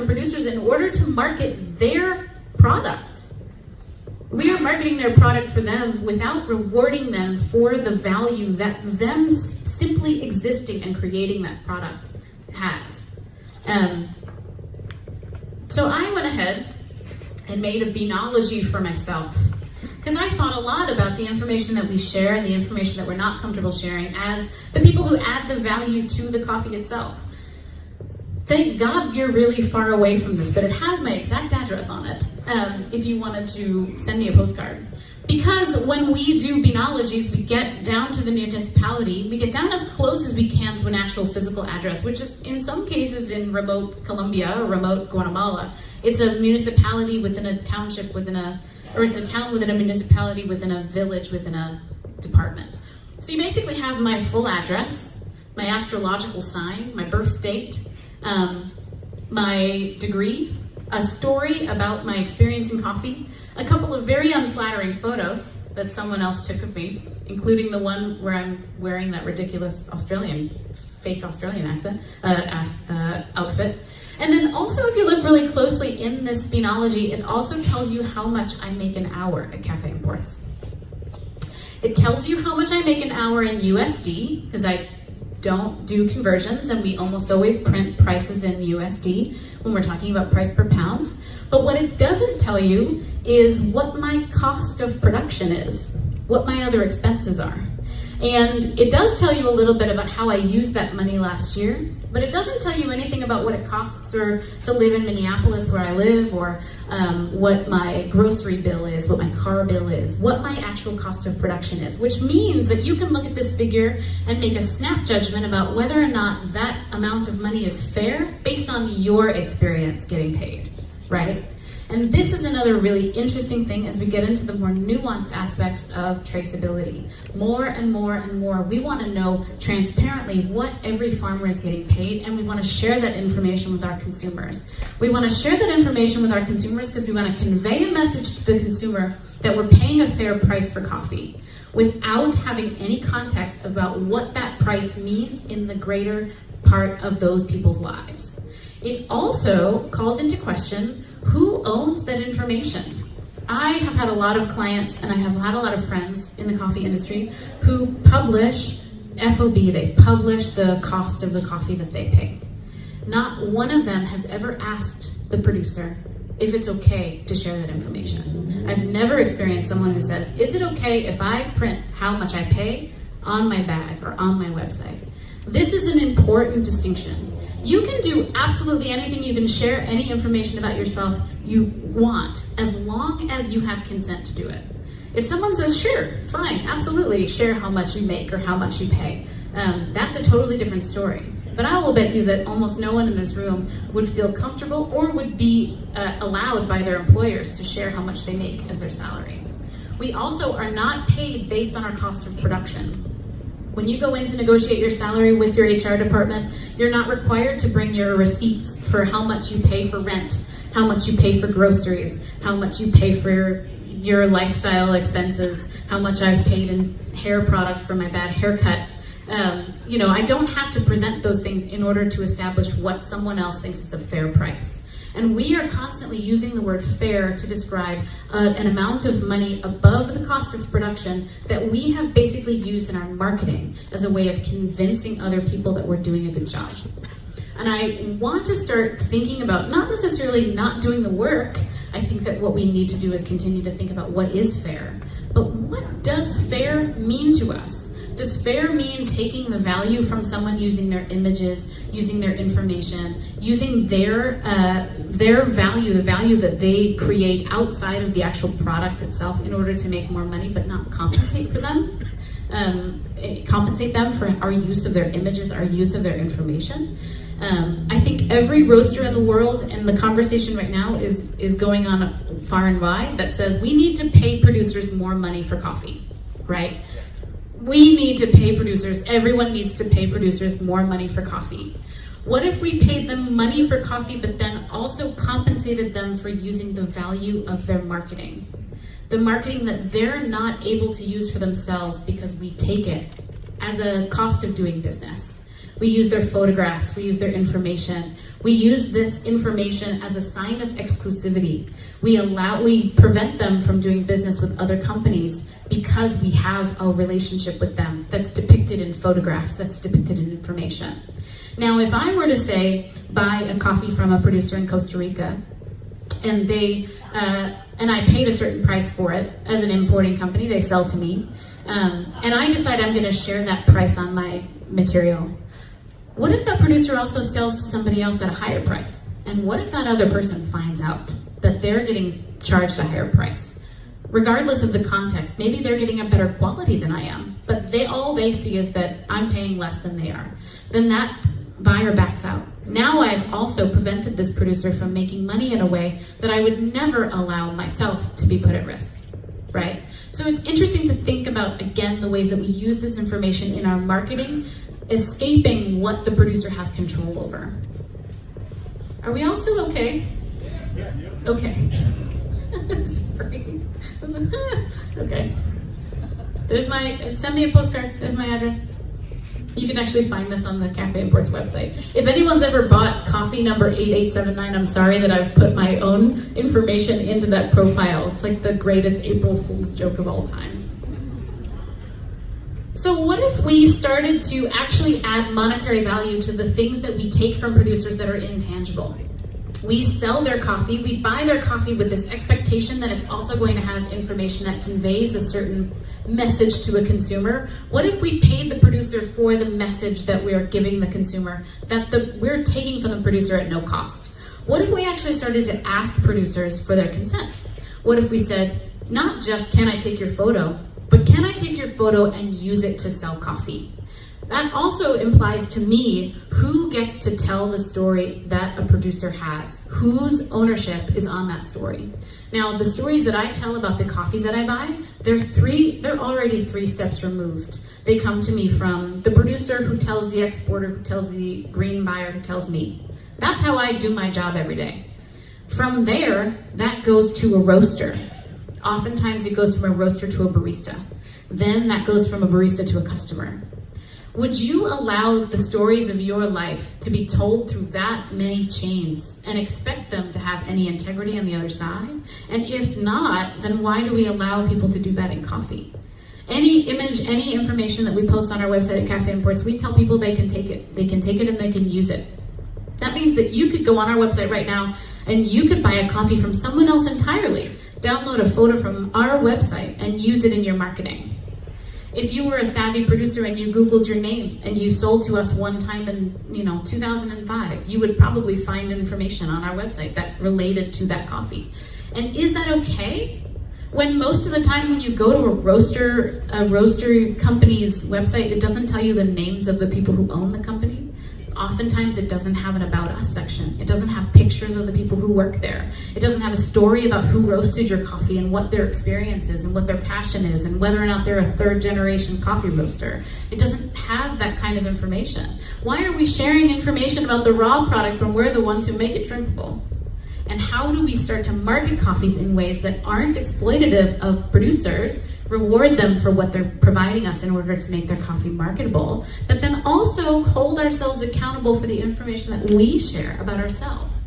from producers in order to market their product. We are marketing their product for them without rewarding them for the value that them simply existing and creating that product has. So I went ahead and made a beanology for myself, because I thought a lot about the information that we share and the information that we're not comfortable sharing as the people who add the value to the coffee itself. Thank God you're really far away from this, but it has my exact address on it if you wanted to send me a postcard. Because when we do beanologies, we get down to the municipality, we get down as close as we can to an actual physical address, which is in some cases in remote Colombia or remote Guatemala. It's a municipality within a township or it's a town within a municipality within a village within a department. So you basically have my full address, my astrological sign, my birth date, my degree, a story about my experience in coffee, a couple of very unflattering photos that someone else took of me, including the one where I'm wearing that ridiculous fake Australian accent, outfit. And then also, if you look really closely in this beanology, it also tells you how much I make an hour at Cafe Imports. It tells you how much I make an hour in USD, because I don't do conversions, and we almost always print prices in USD when we're talking about price per pound. But what it doesn't tell you is what my cost of production is, what my other expenses are. And it does tell you a little bit about how I used that money last year, but it doesn't tell you anything about what it costs to live in Minneapolis where I live, or what my grocery bill is, what my car bill is, what my actual cost of production is, which means that you can look at this figure and make a snap judgment about whether or not that amount of money is fair based on your experience getting paid, right? And this is another really interesting thing as we get into the more nuanced aspects of traceability. More and more and more, we want to know transparently what every farmer is getting paid, and we want to share that information with our consumers. We want to share that information with our consumers because we want to convey a message to the consumer that we're paying a fair price for coffee, without having any context about what that price means in the greater part of those people's lives. It also calls into question who owns that information. I have had a lot of clients, and I have had a lot of friends in the coffee industry who publish FOB, they publish the cost of the coffee that they pay. Not one of them has ever asked the producer if it's okay to share that information. I've never experienced someone who says, is it okay if I print how much I pay on my bag or on my website? This is an important distinction. You can do absolutely anything, you can share any information about yourself you want, as long as you have consent to do it. If someone says, sure, fine, absolutely, share how much you make or how much you pay, that's a totally different story. But I will bet you that almost no one in this room would feel comfortable or would be allowed by their employers to share how much they make as their salary. We also are not paid based on our cost of production. When you go in to negotiate your salary with your HR department, you're not required to bring your receipts for how much you pay for rent, how much you pay for groceries, how much you pay for your lifestyle expenses, how much I've paid in hair product for my bad haircut. I don't have to present those things in order to establish what someone else thinks is a fair price. And we are constantly using the word fair to describe an amount of money above the cost of production that we have basically used in our marketing as a way of convincing other people that we're doing a good job. And I want to start thinking about not necessarily not doing the work. I think that what we need to do is continue to think about what is fair. But what does fair mean to us? Does fair mean taking the value from someone using their images, using their information, using their value, the value that they create outside of the actual product itself in order to make more money, but not compensate for them? Compensate them for our use of their images, our use of their information? I think every roaster in the world, and the conversation right now is going on far and wide, that says we need to pay producers more money for coffee, right? We need to pay producers, everyone needs to pay producers more money for coffee. What if we paid them money for coffee, but then also compensated them for using the value of their marketing? The marketing that they're not able to use for themselves because we take it as a cost of doing business. We use their photographs, we use their information. We use this information as a sign of exclusivity. We prevent them from doing business with other companies because we have a relationship with them that's depicted in photographs, that's depicted in information. Now, if I were to say, buy a coffee from a producer in Costa Rica, and I paid a certain price for it as an importing company, they sell to me, and I decide I'm gonna share that price on my material. What if that producer also sells to somebody else at a higher price? And what if that other person finds out that they're getting charged a higher price? Regardless of the context, maybe they're getting a better quality than I am, but all they see is that I'm paying less than they are. Then that buyer backs out. Now I've also prevented this producer from making money in a way that I would never allow myself to be put at risk, right? So it's interesting to think about, again, the ways that we use this information in our marketing, escaping what the producer has control over. Are we all still okay? Okay. Sorry. Okay. Send me a postcard. There's my address. You can actually find this on the Cafe Imports website. If anyone's ever bought coffee number 8879, I'm sorry that I've put my own information into that profile. It's like the greatest April Fool's joke of all time. So what if we started to actually add monetary value to the things that we take from producers that are intangible? We sell their coffee, we buy their coffee with this expectation that it's also going to have information that conveys a certain message to a consumer. What if we paid the producer for the message that we are giving the consumer, that we're taking from the producer at no cost? What if we actually started to ask producers for their consent? What if we said, not just can I take your photo, but can I take your photo and use it to sell coffee? That also implies to me who gets to tell the story that a producer has, whose ownership is on that story. Now, the stories that I tell about the coffees that I buy, they're already 3 steps removed. They come to me from the producer who tells the exporter, who tells the green buyer, who tells me. That's how I do my job every day. From there, that goes to a roaster. Oftentimes it goes from a roaster to a barista. Then that goes from a barista to a customer. Would you allow the stories of your life to be told through that many chains and expect them to have any integrity on the other side? And if not, then why do we allow people to do that in coffee? Any image, any information that we post on our website at Cafe Imports, we tell people they can take it. They can take it and they can use it. That means that you could go on our website right now and you could buy a coffee from someone else entirely. Download a photo from our website and use it in your marketing. If you were a savvy producer and you Googled your name and you sold to us one time in 2005, you would probably find information on our website that related to that coffee. And is that okay? When most of the time when you go to a roaster company's website, it doesn't tell you the names of the people who own the company. Oftentimes it doesn't have an About Us section. It doesn't have pictures of the people who work there. It doesn't have a story about who roasted your coffee and what their experience is and what their passion is and whether or not they're a 3rd generation coffee roaster. It doesn't have that kind of information. Why are we sharing information about the raw product when we're the ones who make it drinkable? And how do we start to market coffees in ways that aren't exploitative of producers, reward them for what they're providing us in order to make their coffee marketable, but then also hold ourselves accountable for the information that we share about ourselves?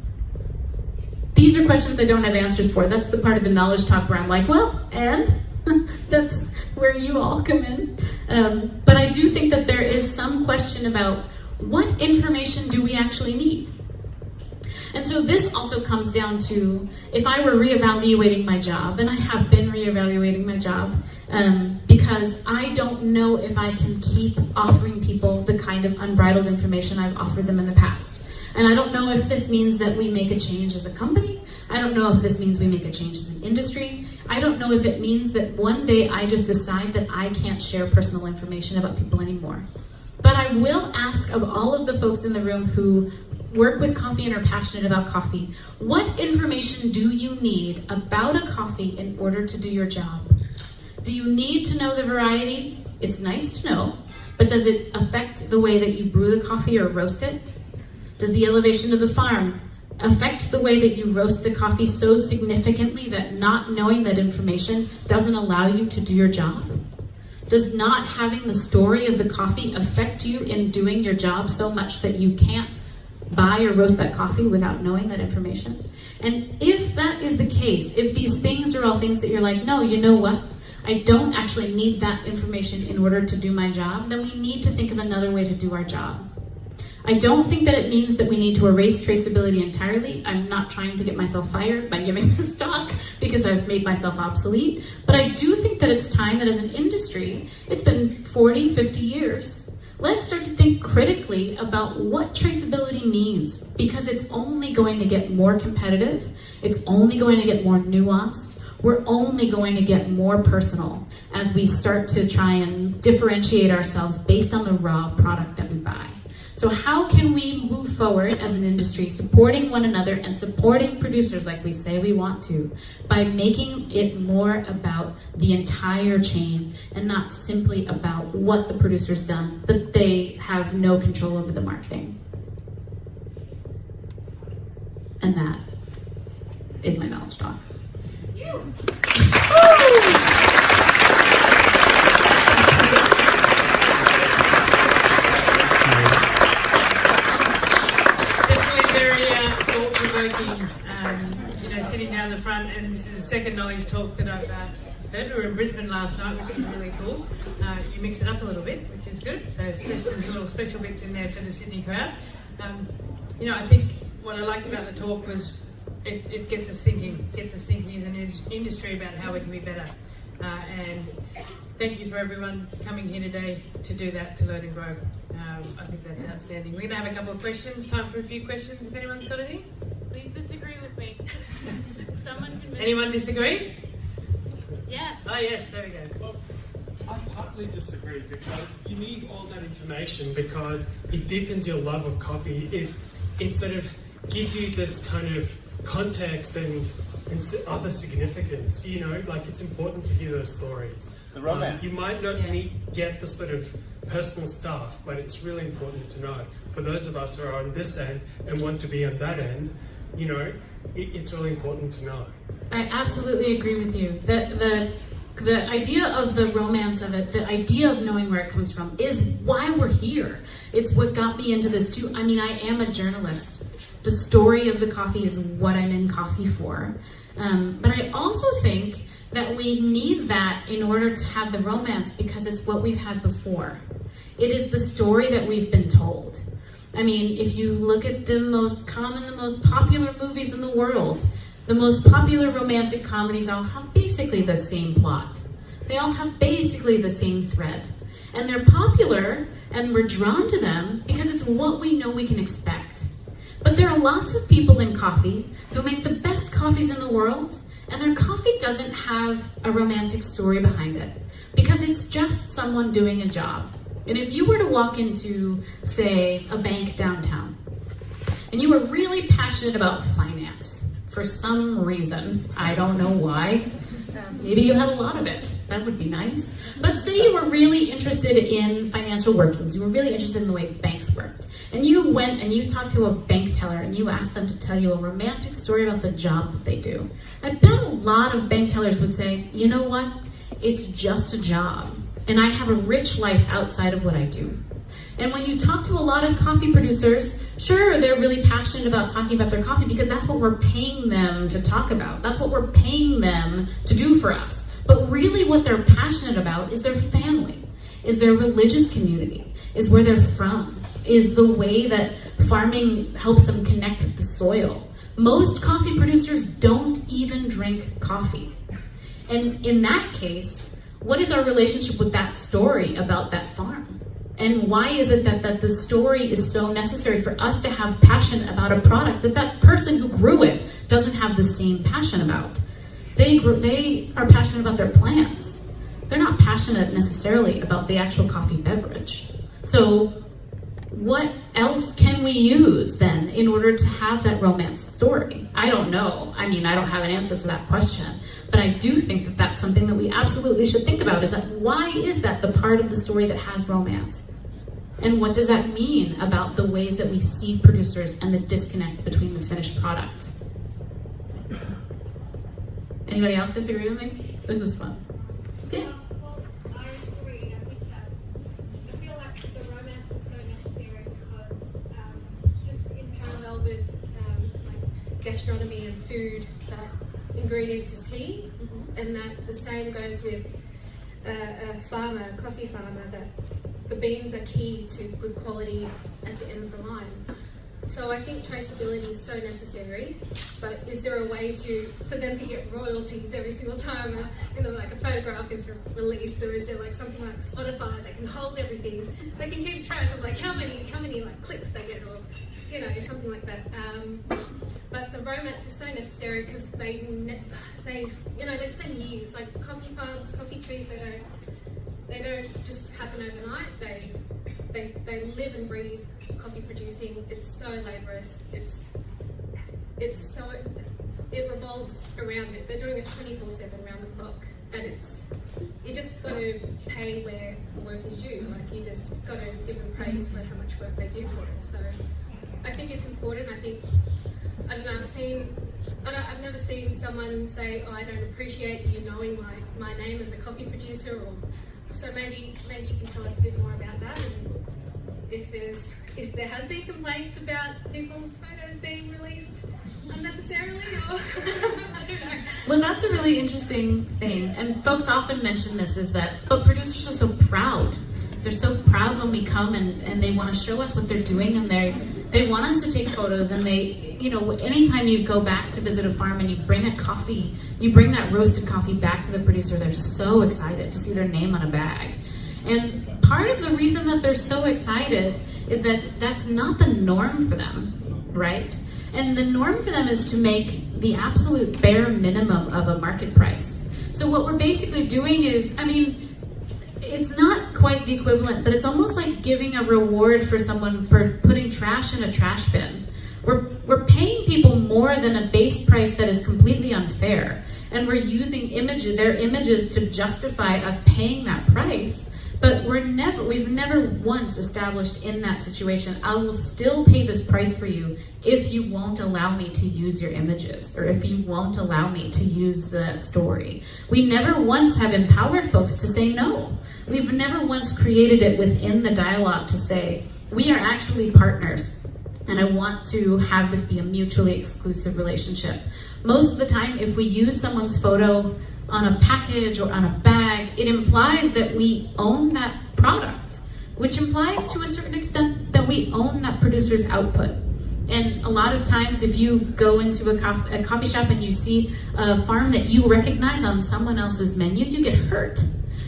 These are questions I don't have answers for. That's the part of the knowledge talk where I'm like, well, and? That's where you all come in. But I do think that there is some question about what information do we actually need? And so this also comes down to, if I were reevaluating my job, and I have been reevaluating my job, because I don't know if I can keep offering people the kind of unbridled information I've offered them in the past. And I don't know if this means that we make a change as a company. I don't know if this means we make a change as an industry. I don't know if it means that one day I just decide that I can't share personal information about people anymore. But I will ask of all of the folks in the room who work with coffee and are passionate about coffee, what information do you need about a coffee in order to do your job? Do you need to know the variety? It's nice to know, but does it affect the way that you brew the coffee or roast it? Does the elevation of the farm affect the way that you roast the coffee so significantly that not knowing that information doesn't allow you to do your job? Does not having the story of the coffee affect you in doing your job so much that you can't buy or roast that coffee without knowing that information? And if that is the case, if these things are all things that you're like, no, you know what? I don't actually need that information in order to do my job, then we need to think of another way to do our job. I don't think that it means that we need to erase traceability entirely. I'm not trying to get myself fired by giving this talk because I've made myself obsolete. But I do think that it's time that as an industry, it's been 40, 50 years. Let's start to think critically about what traceability means, because it's only going to get more competitive. It's only going to get more nuanced. We're only going to get more personal as we start to try and differentiate ourselves based on the raw product that we buy. So how can we move forward as an industry, supporting one another and supporting producers like we say we want to, by making it more about the entire chain and not simply about what the producer's done, but they have no control over the marketing. And that is my knowledge talk. Sitting down the front, and this is the second knowledge talk that I've heard. We were in Brisbane last night, which was really cool. You mix it up a little bit, which is good. So some little special bits in there for the Sydney crowd. I think what I liked about the talk was it gets us thinking as an industry about how we can be better. And thank you for everyone coming here today to do that, to learn and grow. I think that's outstanding. We're going to have a couple of questions. Time for a few questions, if anyone's got any. Please disagree with me. Someone convince Anyone disagree? Yes. Oh yes, there we go. Well, I partly disagree, because you need all that information because it deepens your love of coffee. It sort of gives you this kind of context and other significance. It's important to hear those stories. The romance. You might not get the sort of personal stuff, but it's really important to know. For those of us who are on this end and want to be on that end, it's really important to know. I absolutely agree with you. The idea of the romance of it, the idea of knowing where it comes from, is why we're here. It's what got me into this too. I mean, I am a journalist. The story of the coffee is what I'm in coffee for. But I also think that we need that in order to have the romance, because it's what we've had before. It is the story that we've been told. I mean, if you look at the most common, the most popular movies in the world, the most popular romantic comedies all have basically the same plot. They all have basically the same thread. And they're popular, and we're drawn to them because it's what we know we can expect. But there are lots of people in coffee who make the best coffees in the world, and their coffee doesn't have a romantic story behind it, because it's just someone doing a job. And if you were to walk into, say, a bank downtown, and you were really passionate about finance for some reason, I don't know why, maybe you had a lot of it, that would be nice. But say you were really interested in financial workings, you were really interested in the way banks worked, and you went and you talked to a bank teller and you asked them to tell you a romantic story about the job that they do. I bet a lot of bank tellers would say, you know what, it's just a job. And I have a rich life outside of what I do. And when you talk to a lot of coffee producers, sure, they're really passionate about talking about their coffee because that's what we're paying them to talk about. That's what we're paying them to do for us. But really what they're passionate about is their family, is their religious community, is where they're from, is the way that farming helps them connect with the soil. Most coffee producers don't even drink coffee. And in that case, what is our relationship with that story about that farm? And why is it that the story is so necessary for us to have passion about a product that that person who grew it doesn't have the same passion about? They are passionate about their plants. They're not passionate necessarily about the actual coffee beverage. So what else can we use then in order to have that romance story? I don't know. I mean, I don't have an answer for that question. But I do think that that's something that we absolutely should think about, is that why is that the part of the story that has romance? And what does that mean about the ways that we see producers and the disconnect between the finished product? Anybody else disagree with me? This is fun. Yeah. Well, I agree. gastronomy and food, that ingredients is key, and that the same goes with a farmer, a coffee farmer, that the beans are key to good quality at the end of the line. So I think traceability is so necessary, but is there a way for them to get royalties every single time like a photograph is released, or is there like something like Spotify that can hold everything? They can keep track of like how many like clicks they get, or something like that. But the romance is so necessary because they spend years, like coffee farms, coffee trees. They don't just happen overnight. They live and breathe coffee producing. It's so laborious. It revolves around it. They're doing it 24/7 round the clock, and you just got to pay where the work is due. Like you just got to give them praise for how much work they do for it. So I think it's important. I don't know. I've never seen someone say, "Oh, I don't appreciate you knowing my name as a coffee producer," or so maybe you can tell us a bit more about that, and if there has been complaints about people's photos being released unnecessarily, or I don't know. Well, that's a really interesting thing, and folks often mention this, but producers are so proud. They're so proud when we come and they want to show us what they're doing, and they want us to take photos, and anytime you go back to visit a farm and you bring that roasted coffee back to the producer, they're so excited to see their name on a bag. And part of the reason that they're so excited is that that's not the norm for them, right? And the norm for them is to make the absolute bare minimum of a market price. So what we're basically doing is, it's not quite the equivalent, but it's almost like giving a reward for someone for putting trash in a trash bin. We're paying people more than a base price that is completely unfair, and we're using their images to justify us paying that price. But we've never once established in that situation, I will still pay this price for you if you won't allow me to use your images, or if you won't allow me to use the story. We never once have empowered folks to say no. We've never once created it within the dialogue to say, we are actually partners, and I want to have this be a mutually exclusive relationship. Most of the time, if we use someone's photo on a package or on a bag, it implies that we own that product, which implies to a certain extent that we own that producer's output. And a lot of times, if you go into a coffee shop and you see a farm that you recognize on someone else's menu, you get hurt.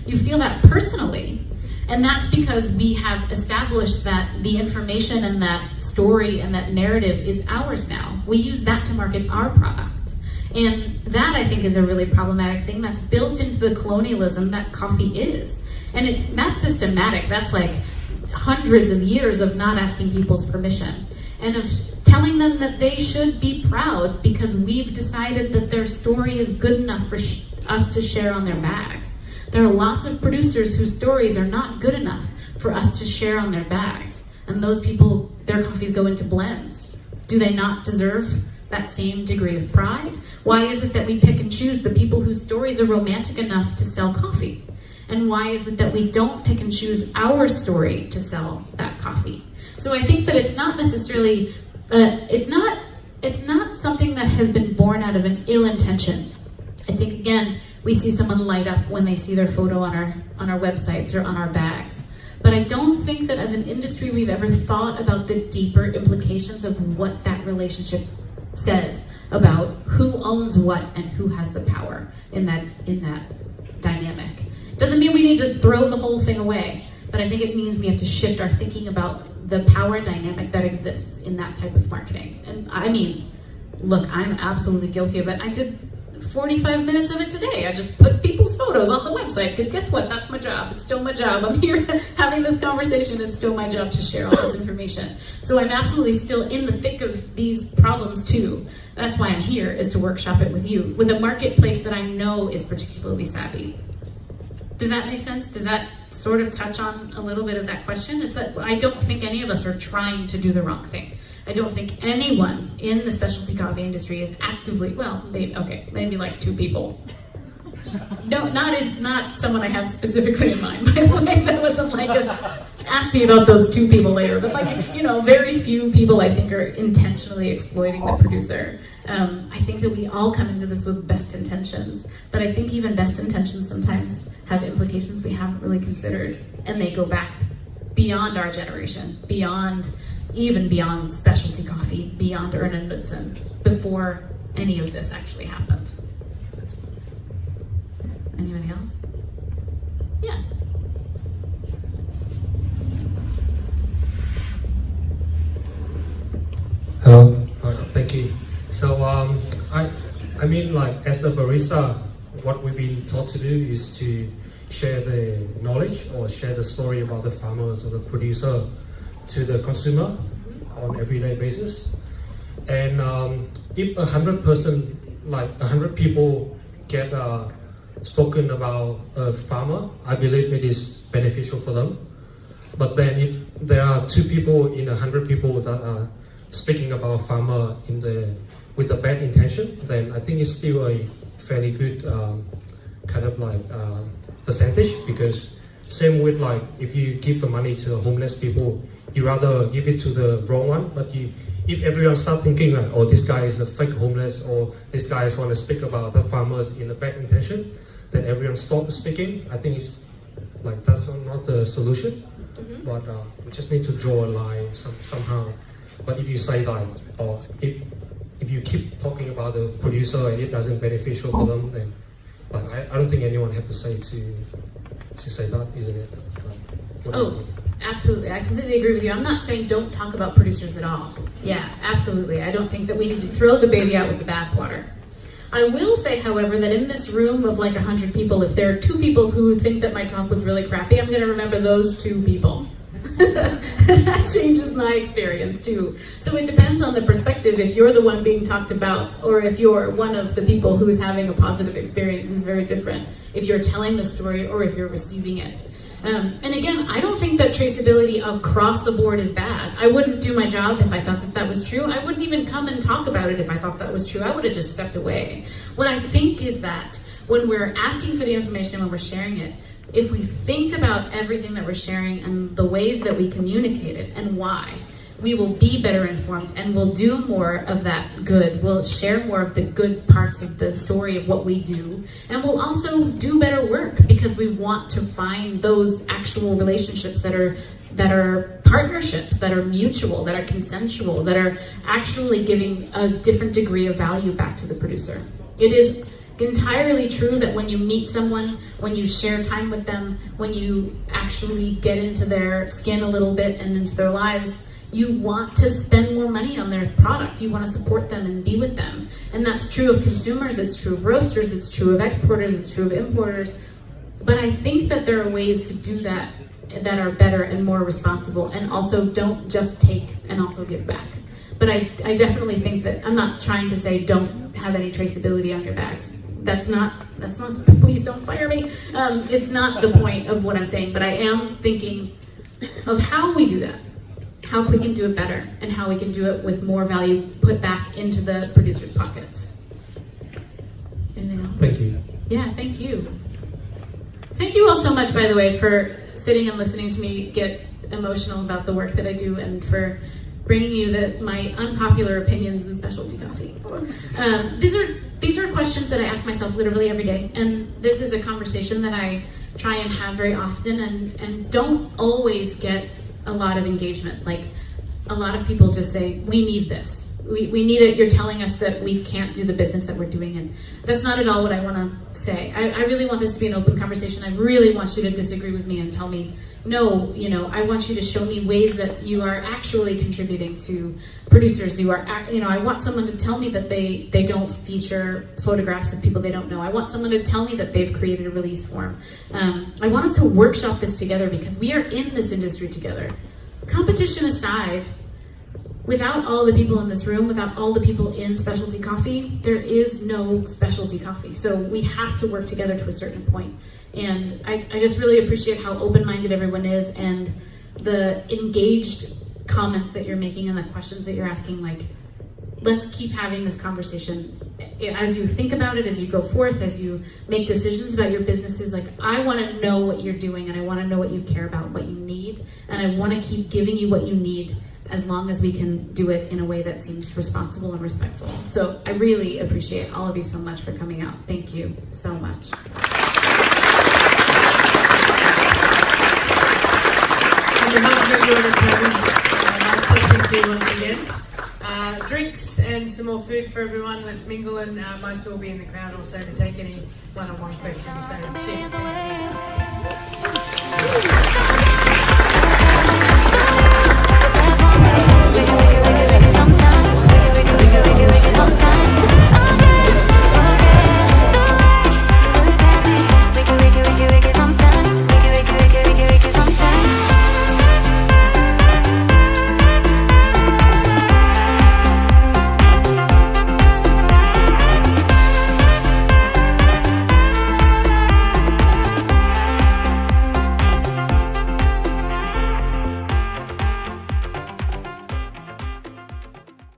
You feel that personally. And that's because we have established that the information and that story and that narrative is ours now. We use that to market our product. And that, I think, is a really problematic thing that's built into the colonialism that coffee is. And that's systematic. That's like hundreds of years of not asking people's permission, and of telling them that they should be proud because we've decided that their story is good enough for us to share on their bags. There are lots of producers whose stories are not good enough for us to share on their bags. And those people, their coffees go into blends. Do they not deserve that same degree of pride? Why is it that we pick and choose the people whose stories are romantic enough to sell coffee? And why is it that we don't pick and choose our story to sell that coffee? So I think that it's not necessarily, it's not something that has been born out of an ill intention. I think, again, we see someone light up when they see their photo on our websites or on our bags. But I don't think that as an industry we've ever thought about the deeper implications of what that relationship says about who owns what and who has the power in that dynamic. Doesn't mean we need to throw the whole thing away, but I think it means we have to shift our thinking about the power dynamic that exists in that type of marketing. And look, I'm absolutely guilty of it. I did 45 minutes of it today. I just put people's photos on the website, because guess what? That's my job. It's still my job. I'm here having this conversation. It's still my job to share all this information. So I'm absolutely still in the thick of these problems too. That's why I'm here, is to workshop it with you, with a marketplace that I know is particularly savvy. Does that make sense? Does that sort of touch on a little bit of that question? It's that I don't think any of us are trying to do the wrong thing. I don't think anyone in the specialty coffee industry is actively, maybe like two people. No, not someone I have specifically in mind, by the way. That wasn't like ask me about those two people later. But like, you know, very few people I think are intentionally exploiting the producer. I think that we all come into this with best intentions, but I think even best intentions sometimes have implications we haven't really considered, and they go back beyond our generation, beyond specialty coffee, beyond Erin Knudsen, before any of this actually happened. Anybody else? Yeah. Hello, thank you. So I mean, like as the barista, what we've been taught to do is to share the knowledge or share the story about the farmers or the producer to the consumer on everyday basis. And if 100 people get spoken about a farmer, I believe it is beneficial for them. But then if there are 2 people in 100 people that are speaking about a farmer with a bad intention, then I think it's still a fairly good kind of like percentage, because same with like if you give the money to homeless people, you rather give it to the wrong one. But if everyone start thinking like, oh, this guy is a fake homeless, or this guy is want to speak about the farmers in a bad intention, then everyone stop speaking. I think it's like that's not the solution. But we just need to draw a line somehow. But if you say like, or if you keep talking about the producer and it doesn't beneficial for them, then like I don't think anyone have to say to say that, isn't it? Oh, absolutely. I completely agree with you. I'm not saying don't talk about producers at all. Yeah, absolutely. I don't think that we need to throw the baby out with the bathwater. I will say, however, that in this room of like 100 people, if there are 2 people who think that my talk was really crappy, I'm going to remember those 2 people. That changes my experience too. So it depends on the perspective. If you're the one being talked about, or if you're one of the people who's having a positive experience, is very different. If you're telling the story or if you're receiving it. And again, I don't think that traceability across the board is bad. I wouldn't do my job if I thought that that was true. I wouldn't even come and talk about it if I thought that was true. I would have just stepped away. What I think is that when we're asking for the information and when we're sharing it, if we think about everything that we're sharing and the ways that we communicate it and why, we will be better informed and we'll do more of that good. We'll share more of the good parts of the story of what we do. And we'll also do better work because we want to find those actual relationships that are partnerships, that are mutual, that are consensual, that are actually giving a different degree of value back to the producer. It is entirely true that when you meet someone, when you share time with them, when you actually get into their skin a little bit and into their lives, you want to spend more money on their product. You want to support them and be with them. And that's true of consumers, it's true of roasters, it's true of exporters, it's true of importers. But I think that there are ways to do that that are better and more responsible, and also don't just take and also give back. But I definitely think that, I'm not trying to say don't have any traceability on your bags. That's not, please don't fire me. It's not the point of what I'm saying, but I am thinking of how we do that, how we can do it better, and how we can do it with more value put back into the producers' pockets. Anything else? Thank you. Yeah, thank you. Thank you all so much, by the way, for sitting and listening to me get emotional about the work that I do, and for bringing you my unpopular opinions in specialty coffee. These are questions that I ask myself literally every day, and this is a conversation that I try and have very often, and don't always get a lot of engagement. Like, a lot of people just say, we need this. We need it. You're telling us that we can't do the business that we're doing, and that's not at all what I want to say. I really want this to be an open conversation. I really want you to disagree with me and tell me, no, I want you to show me ways that you are actually contributing to producers. I want someone to tell me that they don't feature photographs of people they don't know. I want someone to tell me that they've created a release form. I want us to workshop this together because we are in this industry together. Competition aside, without all the people in this room, without all the people in specialty coffee, there is no specialty coffee. So we have to work together to a certain point. And I just really appreciate how open-minded everyone is, and the engaged comments that you're making and the questions that you're asking. Like, let's keep having this conversation as you think about it, as you go forth, as you make decisions about your businesses, like, I want to know what you're doing, and I want to know what you care about, what you need, and I want to keep giving you what you need as long as we can do it in a way that seems responsible and respectful. So I really appreciate all of you so much for coming out. Thank you so much. On behalf of everyone at Meister, thank you once again. Drinks and some more food for everyone. Let's mingle, and Meister will be in the crowd also to take any one-on-one questions. So cheers. Thanks.